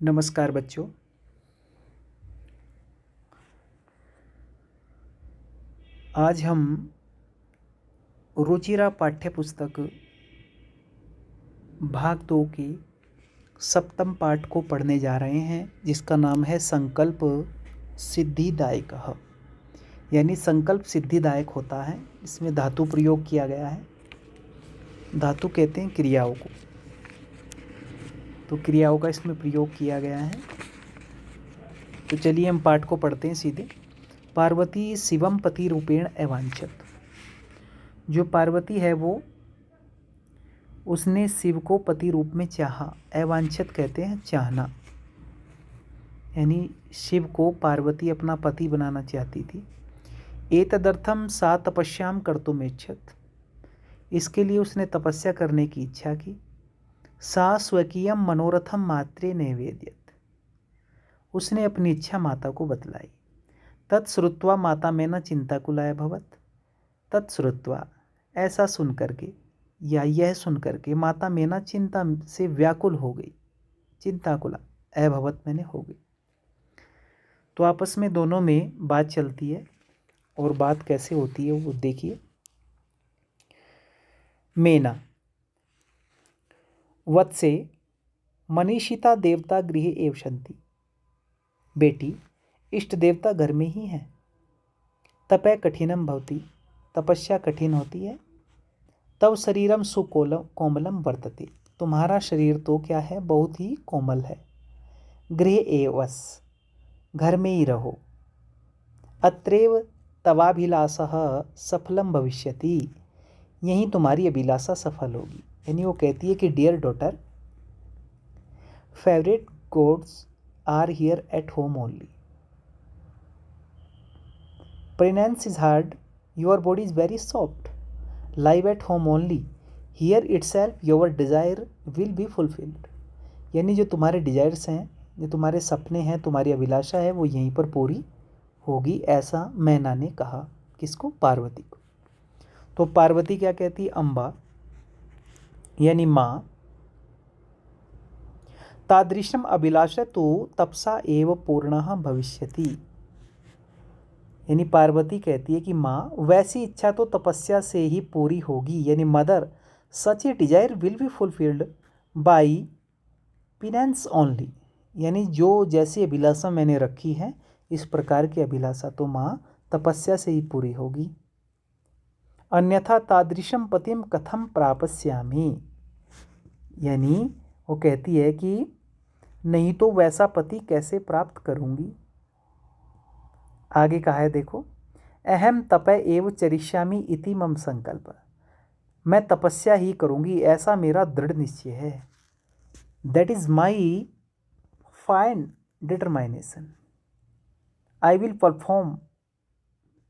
नमस्कार बच्चों। आज हम रुचिरा पाठ्य पुस्तक भाग 2 के सप्तम पाठ को पढ़ने जा रहे हैं, जिसका नाम है संकल्प सिद्धिदायकः। यानी संकल्प सिद्धिदायक होता है। इसमें धातु प्रयोग किया गया है। धातु कहते हैं क्रियाओं को, तो क्रियाओं का इसमें प्रयोग किया गया है। तो चलिए हम पाठ को पढ़ते हैं सीधे। पार्वती शिवम पति रूपेण अवांछत। जो पार्वती है वो उसने शिव को पति रूप में चाहा। अवांछत कहते हैं चाहना, यानी शिव को पार्वती अपना पति बनाना चाहती थी। एतदर्थम सा तपस्याम कर्तुमेच्छत। इसके लिए उसने तपस्या करने की इच्छा की। सा स्वकीयम मनोरथम मात्रे नैवेद्यत। उसने अपनी इच्छा माता को बतलाई। तत्श्रुत्वा माता में न चिंताकुलाय भवत। तत्श्रुत्वा ऐसा सुन करके या यह सुन करके माता मेना चिंता से व्याकुल हो गई। चिंताकुला अभवत मैंने हो गई। तो आपस में दोनों में बात चलती है, और बात कैसे होती है वो देखिए। मेना वत्से मनीषिता देवता गृहे एव सन्ति। बेटी, इष्ट देवता घर में ही है। तपय कठिनम भवति। तपस्या कठिन होती है। तव शरीरम कोमलम वर्तते। तुम्हारा शरीर तो क्या है, बहुत ही कोमल है। गृह एवस, घर में ही रहो। अत्रैव तवाभिलाषः सफलम भविष्यति। यहीं तुम्हारी अभिलाषा सफल होगी। यानी वो कहती है कि dear daughter, favourite gods are here at home only. Pregnance is hard, your body is very soft. Live at home only, here itself your desire will be fulfilled. यानी जो तुम्हारे डिज़ायर्स हैं, जो तुम्हारे सपने हैं, तुम्हारी अभिलाषा है, वो यहीं पर पूरी होगी, ऐसा मैना ने कहा। किसको? पार्वती को। तो पार्वती क्या कहती? अम्बा यानी माँ। तादृशम अभिलाषा तो तपसा एव पूर्णः भविष्यति। यानी पार्वती कहती है कि माँ, वैसी इच्छा तो तपस्या से ही पूरी होगी। यानी mother, such A Dzire will be fulfilled by penance only. यानी जो जैसी अभिलाषा मैंने रखी है, इस प्रकार की अभिलाषा तो माँ तपस्या से ही पूरी होगी। अन्यथा तादृशम पतिम कथम प्रापस्यामि। यानी वो कहती है कि नहीं तो वैसा पति कैसे प्राप्त करूंगी। आगे कहा है देखो, अहम तपय एव चरिष्यामि इति मम संकल्प। मैं तपस्या ही करूंगी, ऐसा मेरा दृढ़ निश्चय है। That is my fine determination. I will perform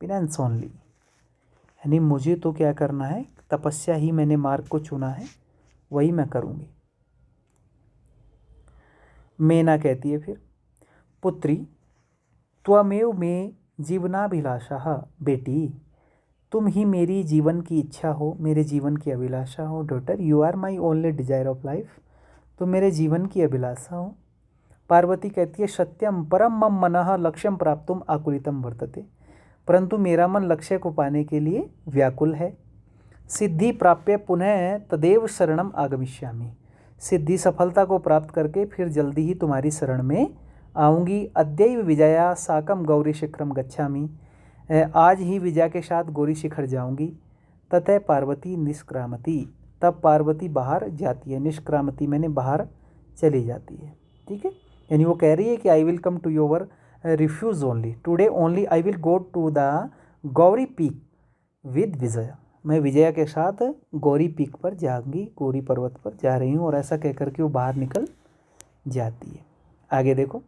penance only. यानी मुझे तो क्या करना है, तपस्या ही मैंने मार्ग को चुना है, वही मैं करूंगी। मेना कहती है फिर, पुत्री त्वमेव में जीवनाभिलाषा। बेटी, तुम ही मेरी जीवन की इच्छा हो, मेरे जीवन की अभिलाषा हो। Daughter, you are my only desire of life. तुम मेरे जीवन की अभिलाषा हो। पार्वती कहती है, सत्यम परम मम मनः लक्ष्यम प्राप्तुम आकुलितम वर्तते। परंतु मेरा मन लक्ष्य को पाने के लिए व्याकुल है। सिद्धि प्राप्य पुनः तदेव शरणम आगमिष्यामि। सिद्धि सफलता को प्राप्त करके फिर जल्दी ही तुम्हारी शरण में आऊँगी। अद्यैव विजया साकम गौरी शिखरम गच्छामि। आज ही विजया के साथ गौरी शिखर जाऊँगी। ततः पार्वती निष्क्रामती। तब पार्वती बाहर जाती है। निष्क्रामती मैंने बाहर चली जाती है। ठीक है, यानी वो कह रही है कि I will come to your refuge only today only. I will go to the Gauri peak with Vijaya. मैं विजया के साथ गौरी पीक पर जाऊंगी, गौरी पर्वत पर जा रही हूँ। और ऐसा कहकर के वो बाहर निकल जाती है। आगे देखो,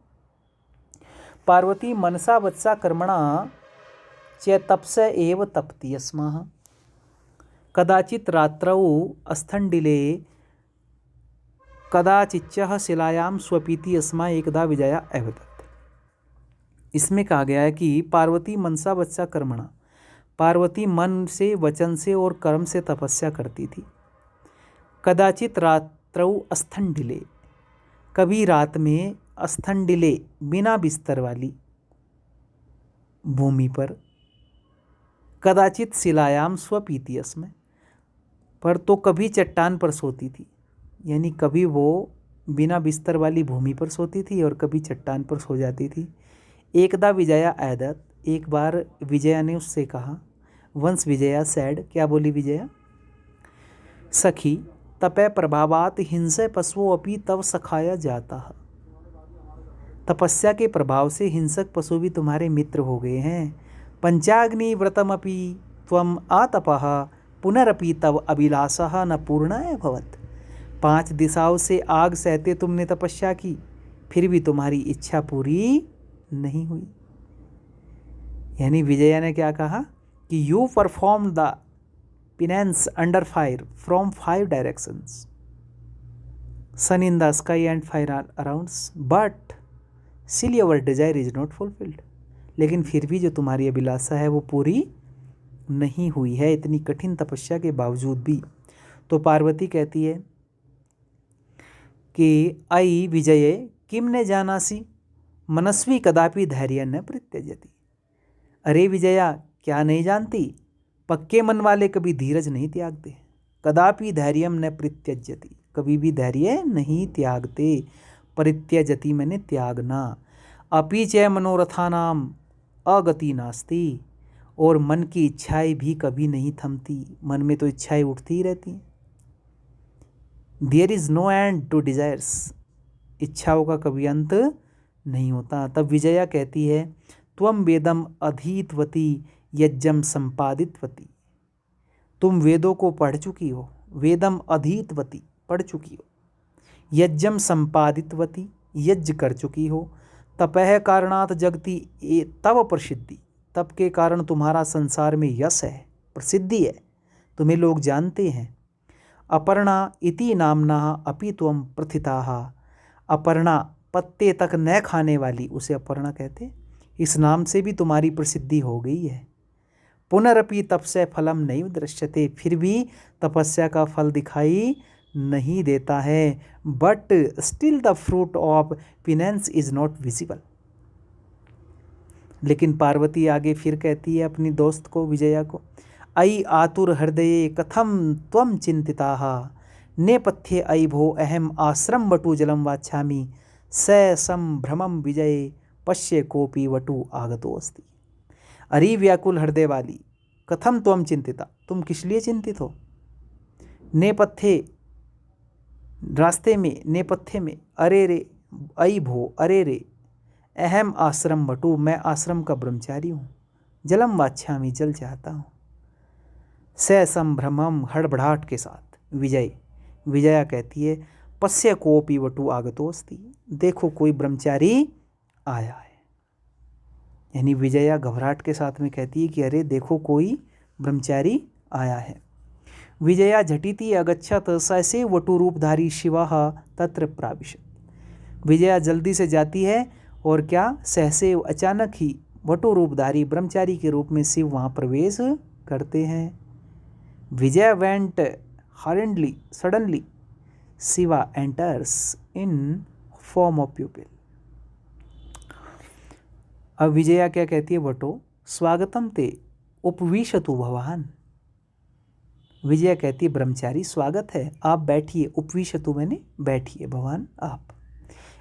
पार्वती मनसा वत्सा कर्मणा च तपस एव तपति स्मः। कदाचित् रात्रौ स्थंडिले कदाचिच्च शिलायां स्वपीति स्म एकदा विजया अवदत्। इसमें कहा गया है कि पार्वती मनसा वत्सा कर्मणा, पार्वती मन से, वचन से और कर्म से तपस्या करती थी। कदाचित रात्रौ स्थंडिले, कभी रात में स्थंडिले बिना बिस्तर वाली भूमि पर, कदाचित शिलायाम स्वपीति अस्मै, पर तो कभी चट्टान पर सोती थी, यानी कभी वो बिना बिस्तर वाली भूमि पर सोती थी और कभी चट्टान पर सो जाती थी। एकदा विजया ऐदत, एक बार विजया ने उससे कहा। वंस विजया सैड, क्या बोली विजया? सखी तपय प्रभावात हिंसे पशुओं अपि तव सखाया जाता है। तपस्या के प्रभाव से हिंसक पशु भी तुम्हारे मित्र हो गए हैं। पंचाग्नि व्रतमपि त्वम आतपः पुनरपि तव अभिलाषः न पूर्णाय भवत्। 5 दिशाओं से आग सहते तुमने तपस्या की, फिर भी तुम्हारी इच्छा पूरी नहीं हुई। यानी विजया ने क्या कहा कि you perform the penance under fire from 5 directions, sun in the sky and fire around, but still your desire is not fulfilled। लेकिन फिर भी जो तुम्हारी अभिलाषा है वो पूरी नहीं हुई है, इतनी कठिन तपस्या के बावजूद भी। तो पार्वती कहती है कि अयि विजये किम ने जानासी मनस्वी कदापि धैर्य न परित्यजति। अरे विजया, क्या नहीं जानती, पक्के मन वाले कभी धीरज नहीं त्यागते। कदापि धैर्यम न परित्यजति, कभी भी धैर्य नहीं त्यागते। परित्यजति मैंने त्यागना। अपि च मनोरथानाम अगति नास्ति, और मन की इच्छाएं भी कभी नहीं थमती। मन में तो इच्छाएं उठती ही रहती हैं। There is no end to desires, इच्छाओं का कभी अंत नहीं होता। तब विजया कहती है त्वम वेदम अधीतवती यज्ञम संपादितवती, तुम वेदों को पढ़ चुकी हो। वेदम अधीतवती, पढ़ चुकी हो। यज्ञम संपादितवती, यज्ञ कर चुकी हो। तपह कारणात जगती तव प्रसिद्धि, तप के कारण तुम्हारा संसार में यश है, प्रसिद्धि है, तुम्हें लोग जानते हैं। अपर्णा इति नामना अपि त्वम प्रथिताः, अपर्णा पत्ते तक न खाने वाली, उसे अपर्णा कहते, इस नाम से भी तुम्हारी प्रसिद्धि हो गई है। पुनरपि तपस्य फलम नहीं दृश्यते, फिर भी तपस्या का फल दिखाई नहीं देता है। But still the fruit of penance is not visible. लेकिन पार्वती आगे फिर कहती है अपनी दोस्त को, विजया को, अयि आतुर हृदये कथम त्वम चिंतिताः नेपथ्ये अयि भो अहम आश्रम वटु जलम वाच्छामि स संभ्रमम विजये पश्य कोपि वटु आगतो अस्ति। अरे व्याकुल हृदय वाली, कथम त्वम चिंतिता, तुम किस लिए चिंतित हो। नेपथ्ये, रास्ते में, नेपथ्य में, अरे रे, अयि भो, अरे रे, अहम आश्रम वटु, मैं आश्रम का ब्रह्मचारी हूँ। जलम वाच्छामि, जल चाहता हूँ। स संभ्रमम, हड़बड़ाहट के साथ। विजया कहती है पश्य कोपि वटु आगतो अस्ति, देखो कोई ब्रह्मचारी आया है। यानी विजया घबराहट के साथ में कहती है कि अरे देखो कोई ब्रह्मचारी आया है। विजया झटिति अगच्छत सैसे वटु रूपधारी शिवः तत्र प्राविशत। विजया जल्दी से जाती है और क्या, सहसे अचानक ही वटु रूपधारी ब्रह्मचारी के रूप में शिव वहाँ प्रवेश करते हैं। Vijaya went hurriedly, suddenly Shiva enters in form of pupil. अब विजया क्या कहती है, वटो स्वागतम ते उपविशतु भवान। विजया कहती है ब्रह्मचारी स्वागत है, आप बैठिए। उपविशतु मैंने बैठिए, भवान आप।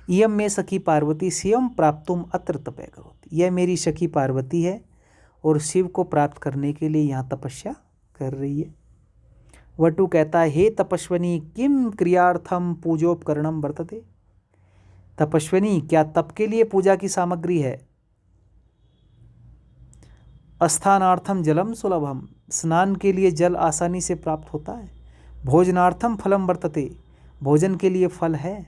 इयम में सखी पार्वती शिवम प्राप्तुम अत्र तपय करोति, यह मेरी सखी पार्वती है और शिव को प्राप्त करने के लिए यहाँ तपस्या कर रही है। वटु कहता है हे तपस्वनी किम क्रियार्थम पूजोपकरणम वर्तते। तपस्वनी, क्या तप के लिए पूजा की सामग्री है। स्थानार्थम जलम सुलभम, स्नान के लिए जल आसानी से प्राप्त होता है। भोजनार्थम फलम वर्तते, भोजन के लिए फल है।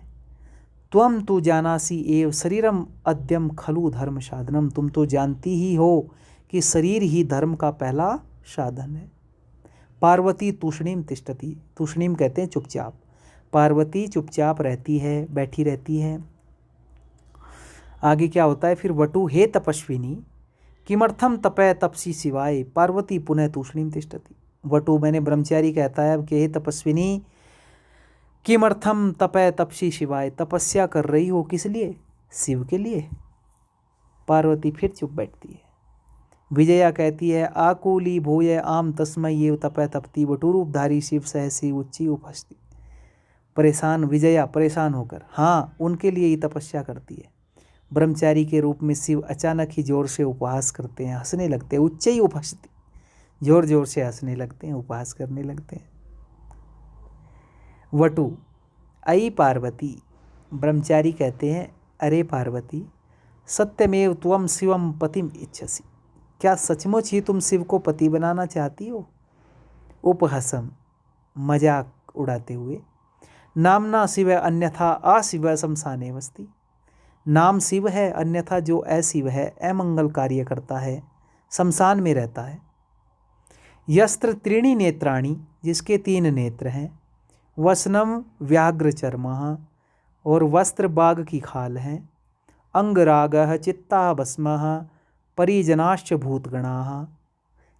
त्वम तु जानासी एव शरीरम अद्यम खलु धर्म साधनम, तुम तो जानती ही हो कि शरीर ही धर्म का पहला साधन है। पार्वती तूष्णीम तिष्ठति, तूष्णीम कहते हैं चुपचाप। पार्वती चुपचाप रहती है, बैठी रहती है। आगे क्या होता है फिर, वटु हे तपस्विनी किमर्थम तपय तपसी शिवाय, पार्वती पुनः तूष्णीम तिष्ठति। वटु मैंने ब्रह्मचारी कहता है कि हे तपस्विनी किमर्थम तपय तपसी शिवाय, तपस्या कर रही हो किस लिए, शिव के लिए। पार्वती फिर चुप बैठती है। विजया कहती है आकुली भूय आम तस्मय ये तपय तपती वटुरूपधारी शिव सहसी उच्ची उपस्थिति। परेशान विजया परेशान होकर हाँ उनके लिए ही तपस्या करती है। ब्रह्मचारी के रूप में शिव अचानक ही जोर से उपहास करते हैं, हंसने लगते हैं। उच्च ही उपस्थिति, जोर जोर से हंसने लगते हैं, उपहास करने लगते हैं। वटु अयि पार्वती, ब्रह्मचारी कहते हैं अरे पार्वती सत्यमेव त्वं शिवम पतिम इच्छसि, क्या सचमुच ही तुम शिव को पति बनाना चाहती हो। उपहसम मजाक उड़ाते हुए नामना शिव अन्यथा अशिव शमशाने वस्ति, नाम शिव है अन्यथा जो अशिव है अमंगल कार्य करता है शमशान में रहता है। यस्त्र त्रीणि नेत्राणि, जिसके 3 नेत्र हैं, वसनम व्याघ्र चर्मः, और वस्त्र बाघ की खाल है, अंगरागः चित्ता भस्मः परिजनाश्च भूतगणाः,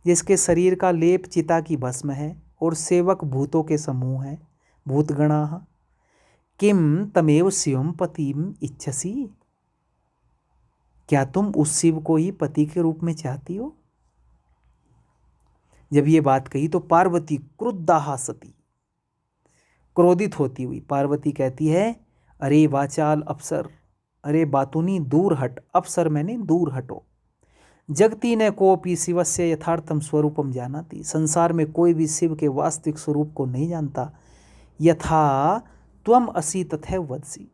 जिसके शरीर का लेप चिता की भस्म है और सेवक भूतों के समूह है भूतगणाः। किम तमेव शिवम पतिम इच्छसि, क्या तुम उस शिव को ही पति के रूप में चाहती हो। जब ये बात कही तो पार्वती क्रुद्धा सती, क्रोधित होती हुई पार्वती कहती है अरे वाचाल अप्सर, अरे बातूनी दूर हट, अप्सर मैंने दूर हटो। जगती न कोपी शिवस्य यथार्थम स्वरूपम जानाति, संसार में कोई भी शिव के वास्तविक स्वरूप को नहीं जानता। यथा त्वम असि तथैव वदसि,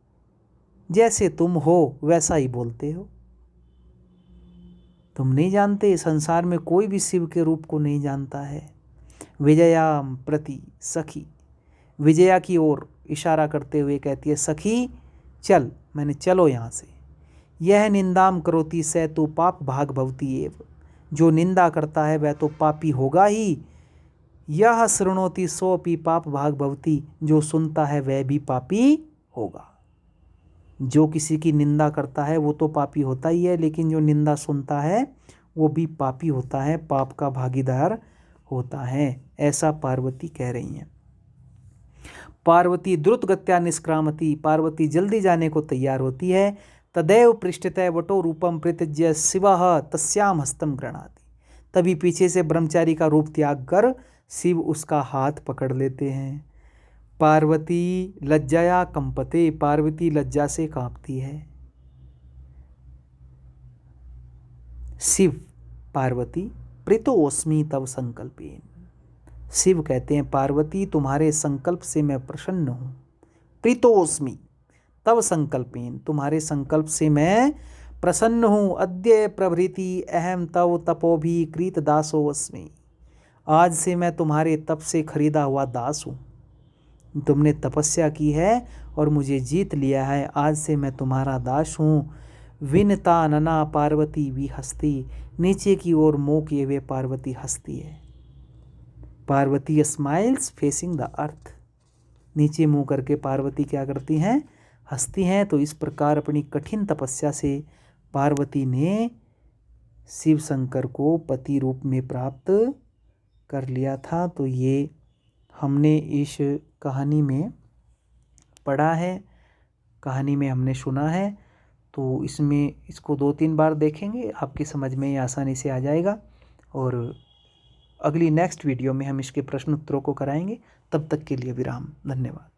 जैसे तुम हो वैसा ही बोलते हो। तुम नहीं जानते, संसार में कोई भी शिव के रूप को नहीं जानता है। विजयाम प्रति सखी, विजया की ओर इशारा करते हुए कहती है सखी चल, मैंने चलो यहाँ से। यह निंदाम करोति स तो पाप भाग भवती एव, जो निंदा करता है वह तो पापी होगा ही। यह शृणोति सोपि पाप भाग भवती, जो सुनता है वह भी पापी होगा। जो किसी की निंदा करता है वो तो पापी होता ही है, लेकिन जो निंदा सुनता है वो भी पापी होता है, पाप का भागीदार होता है। ऐसा पार्वती कह रही हैं। पार्वती द्रुत गत्या निष्क्रामती, पार्वती जल्दी जाने को तैयार होती है। तदैव पृष्ठतः वटो रूपम प्रतिज्य शिवः तस्याम हस्तम गृणाति, तभी पीछे से ब्रह्मचारी का रूप त्याग कर शिव उसका हाथ पकड़ लेते हैं। पार्वती लज्जाया कंपते, पार्वती लज्जा से कांपती है। शिव पार्वती प्रीतोस्मि तव संकल्पेन, शिव कहते हैं पार्वती तुम्हारे संकल्प से मैं प्रसन्न हूँ। प्रीतोस्मि तव संकल्पेन, तुम्हारे संकल्प से मैं प्रसन्न हूँ। अद्य प्रभृति अहम तव तपोभि कृत दासो अस्मि, आज से मैं तुम्हारे तप से खरीदा हुआ दास हूँ। तुमने तपस्या की है और मुझे जीत लिया है, आज से मैं तुम्हारा दास हूँ। विनता नना पार्वती भी हंसती, नीचे की ओर मुँह किए हुए पार्वती हंसती है। Parvati smiles facing the earth, नीचे मुँह करके पार्वती क्या करती हैं, हंसती हैं। तो इस प्रकार अपनी कठिन तपस्या से पार्वती ने शिव शंकर को पति रूप में प्राप्त कर लिया था। तो ये हमने इस कहानी में पढ़ा है, कहानी में हमने सुना है। तो इसमें इसको 2-3 बार देखेंगे, आपकी समझ में ये आसानी से आ जाएगा। और अगली नेक्स्ट वीडियो में हम इसके प्रश्न उत्तरों को कराएंगे। तब तक के लिए विराम, धन्यवाद।